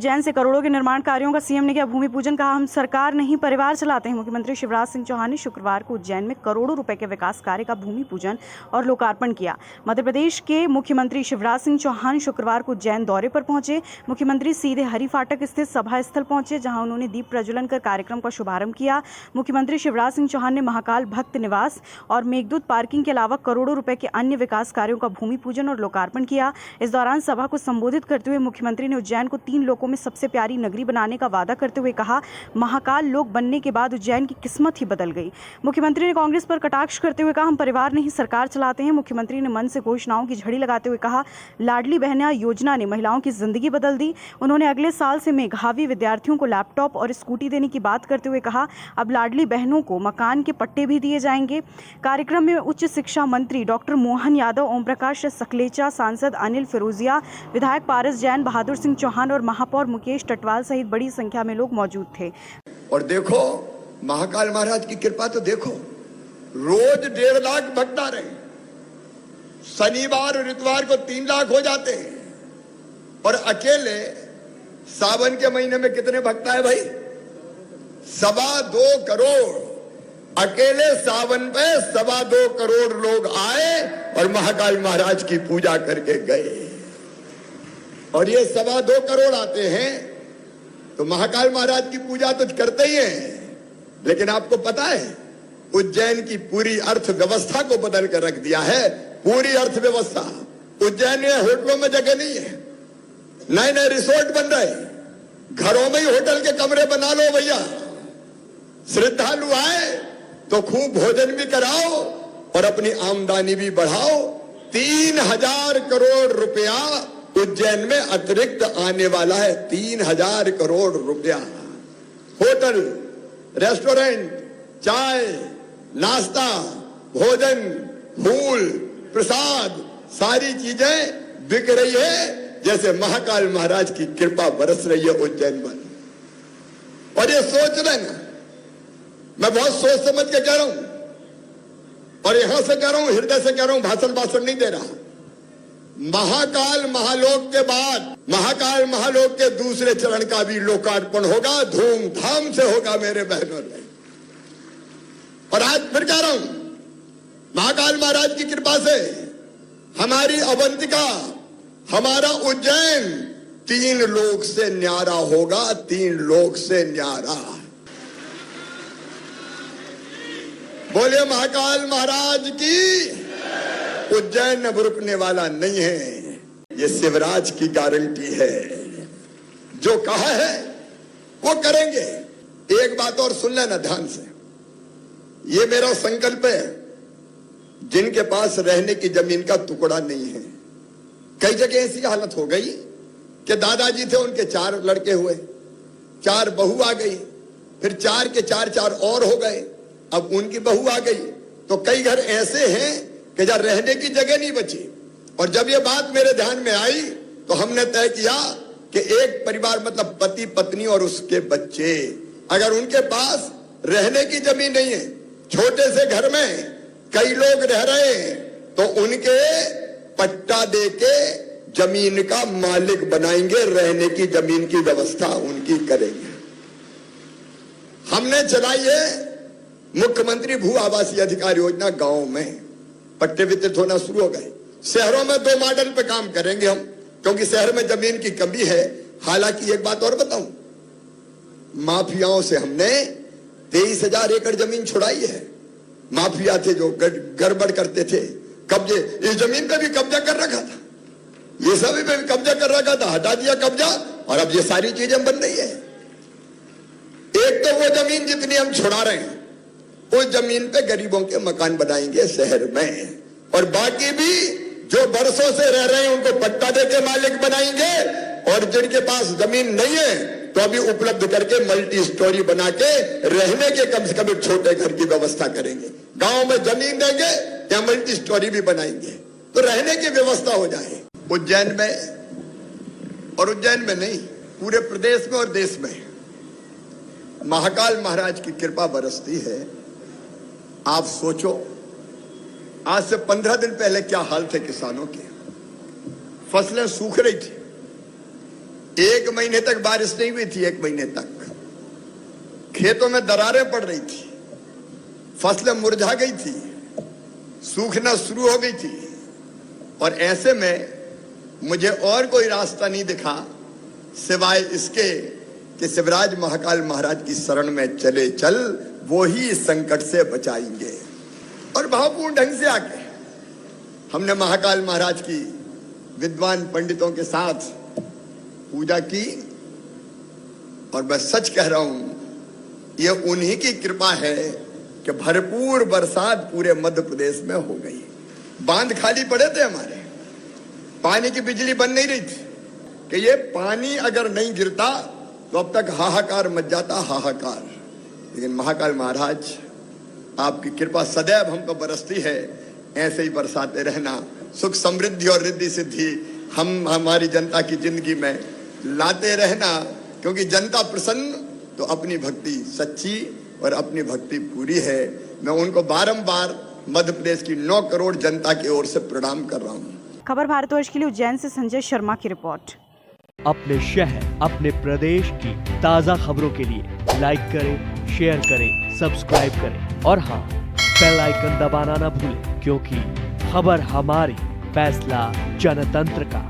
उज्जैन से करोड़ों के निर्माण कार्यों का सीएम ने किया भूमि पूजन। कहा, हम सरकार नहीं परिवार चलाते हैं। मुख्यमंत्री शिवराज सिंह चौहान ने शुक्रवार को उज्जैन में करोड़ों रुपए के विकास कार्य का भूमि पूजन और लोकार्पण किया। मध्य प्रदेश के मुख्यमंत्री शिवराज सिंह चौहान शुक्रवार को उज्जैन दौरे पर पहुंचे। मुख्यमंत्री सीधे हरि फाटक स्थित सभा स्थल पहुंचे, जहां उन्होंने दीप प्रज्वलन कर कार्यक्रम का शुभारंभ किया। मुख्यमंत्री शिवराज सिंह चौहान ने महाकाल भक्त निवास और मेघदूत पार्किंग के अलावा करोड़ों रुपए के अन्य विकास कार्यों का भूमि पूजन और लोकार्पण किया। इस दौरान सभा को संबोधित करते हुए मुख्यमंत्री ने उज्जैन को 3 लोकों में सबसे प्यारी नगरी बनाने का वादा करते हुए कहा, महाकाल लोक बनने के बाद उज्जैन की किस्मत ही बदल गई। मुख्यमंत्री ने कांग्रेस पर कटाक्ष करते हुए कहा, हम परिवार नहीं सरकार चलाते हैं। मुख्यमंत्री ने मन से घोषणाओं की झड़ी लगाते हुए कहा, लाडली बहना योजना ने महिलाओं की जिंदगी बदल दी। उन्होंने अगले साल से मेधावी विद्यार्थियों को लैपटॉप और स्कूटी देने की बात करते हुए कहा, अब लाडली बहनों को मकान के पट्टे भी दिए जाएंगे। कार्यक्रम में उच्च शिक्षा मंत्री डॉक्टर मोहन यादव, ओम प्रकाश सकलेचा, सांसद अनिल फिरोजिया, विधायक पारस जैन, बहादुर सिंह चौहान और महापौर मुकेश टटवाल सहित बड़ी संख्या में लोग मौजूद थे। और देखो महाकाल महाराज की कृपा तो देखो, रोज 1.5 लाख भक्त आ रहे हैं। शनिवार और इतवार को 3 लाख हो जाते हैं। और अकेले सावन के महीने में कितने भक्त आए भाई? 2.25 करोड़। अकेले सावन पे 2.25 करोड़ लोग आए और महाकाल महाराज की पूजा करके गए। और ये 2.25 करोड़ आते हैं तो महाकाल महाराज की पूजा तो करते ही हैं, लेकिन आपको पता है उज्जैन की पूरी अर्थव्यवस्था को बदल कर रख दिया है। पूरी अर्थव्यवस्था उज्जैन में होटलों में जगह नहीं है, नए नए रिसोर्ट बन रहे, घरों में ही होटल के कमरे बना लो भैया। श्रद्धालु आए तो खूब भोजन भी कराओ और अपनी आमदनी भी बढ़ाओ। 3000 करोड़ रुपया उज्जैन में अतिरिक्त आने वाला है। 3000 करोड़ रुपया। होटल, रेस्टोरेंट, चाय, नाश्ता, भोजन, फूल, प्रसाद, सारी चीजें बिक रही है जैसे महाकाल महाराज की कृपा बरस रही है उज्जैन पर। और ये सोच रहे ना, मैं बहुत सोच समझ के कह रहा हूं और यहां से कह रहा हूं, हृदय से कह रहा हूं, भाषण नहीं दे रहा। महाकाल महालोक के बाद महाकाल महालोक के दूसरे चरण का भी लोकार्पण होगा, धूमधाम से होगा मेरे बहनों। और आज फिर कह रहा हूं, महाकाल महाराज की कृपा से हमारी अवंतिका, हमारा उज्जैन 3 लोक से न्यारा होगा। 3 लोक से न्यारा। बोले महाकाल महाराज की। उज्जैन अब रुकने वाला नहीं है, ये शिवराज की गारंटी है। जो कहा है वो करेंगे। एक बात और सुन लेना ध्यान से, ये मेरा संकल्प है। जिनके पास रहने की जमीन का टुकड़ा नहीं है, कई जगह ऐसी हालत हो गई कि दादाजी थे, उनके 4 लड़के हुए, 4 बहू आ गई, फिर 4 के 4 और हो गए, अब उनकी बहू आ गई। तो कई घर ऐसे हैं कि जहां रहने की जगह नहीं बची। और जब ये बात मेरे ध्यान में आई तो हमने तय किया कि एक परिवार, मतलब पति पत्नी और उसके बच्चे, अगर उनके पास रहने की जमीन नहीं है, छोटे से घर में कई लोग रह रहे हैं, तो उनके पट्टा देके जमीन का मालिक बनाएंगे, रहने की जमीन की व्यवस्था उनकी करेंगे। हमने चलाई है मुख्यमंत्री भू आवासीय अधिकार योजना। गांव में पट्टे वितरित होना शुरू हो गए। शहरों में 2 मॉडल पे काम करेंगे हम, क्योंकि शहर में जमीन की कमी है। हालांकि एक बात और बताऊं, माफियाओं से हमने 23,000 एकड़ जमीन छुड़ाई है। माफिया थे जो गड़बड़ करते थे, कब्जे, इस जमीन पे भी कब्जा कर रखा था, ये सभी पे भी कब्जा कर रखा था, हटा दिया कब्जा और अब ये सारी चीजें बन रही है। एक तो वो जमीन जितनी हम छुड़ा रहे हैं, उस जमीन पे गरीबों के मकान बनाएंगे शहर में, और बाकी भी जो बरसों से रह रहे हैं उनको पट्टा देके मालिक बनाएंगे। और जिनके पास जमीन नहीं है तो अभी उपलब्ध करके मल्टी स्टोरी बना के रहने के कम से कम एक छोटे घर की व्यवस्था करेंगे। गांव में जमीन देंगे या मल्टी स्टोरी भी बनाएंगे तो रहने की व्यवस्था हो जाए। उज्जैन में, और उज्जैन में नहीं, पूरे प्रदेश में और देश में महाकाल महाराज की कृपा बरसती है। आप सोचो, आज से 15 दिन पहले क्या हाल थे किसानों के। फसलें सूख रही थी, 1 महीने तक बारिश नहीं हुई थी। 1 महीने तक खेतों में दरारें पड़ रही थी, फसलें मुरझा गई थी, सूखना शुरू हो गई थी। और ऐसे में मुझे और कोई रास्ता नहीं दिखा सिवाय इसके कि शिवराज महाकाल महाराज की शरण में चले चल, वो ही इस संकट से बचाएंगे। और भावपूर्ण ढंग से आके हमने महाकाल महाराज की विद्वान पंडितों के साथ पूजा की। और मैं सच कह रहा हूं, ये उन्हीं की कृपा है कि भरपूर बरसात पूरे मध्य प्रदेश में हो गई। बांध खाली पड़े थे हमारे, पानी की बिजली बन नहीं रही थी कि ये पानी अगर नहीं गिरता तो अब तक हाहाकार मच जाता, हाहाकार। लेकिन महाकाल महाराज आपकी कृपा सदैव हम पर बरसती है, ऐसे ही बरसाते रहना। सुख समृद्धि और रिद्धि सिद्धि हम हमारी जनता की जिंदगी में लाते रहना, क्योंकि जनता प्रसन्न तो अपनी भक्ति सच्ची और अपनी भक्ति पूरी है। मैं उनको बारंबार मध्य प्रदेश की 9 करोड़ जनता की ओर से प्रणाम कर रहा हूँ। खबर भारतवर्ष के लिए उज्जैन से संजय शर्मा की रिपोर्ट। अपने शहर, अपने प्रदेश की ताज़ा खबरों के लिए लाइक करें, शेयर करें, सब्सक्राइब करें और हाँ, बेल आइकन दबाना ना भूलें, क्योंकि खबर हमारी, फैसला जनतंत्र का।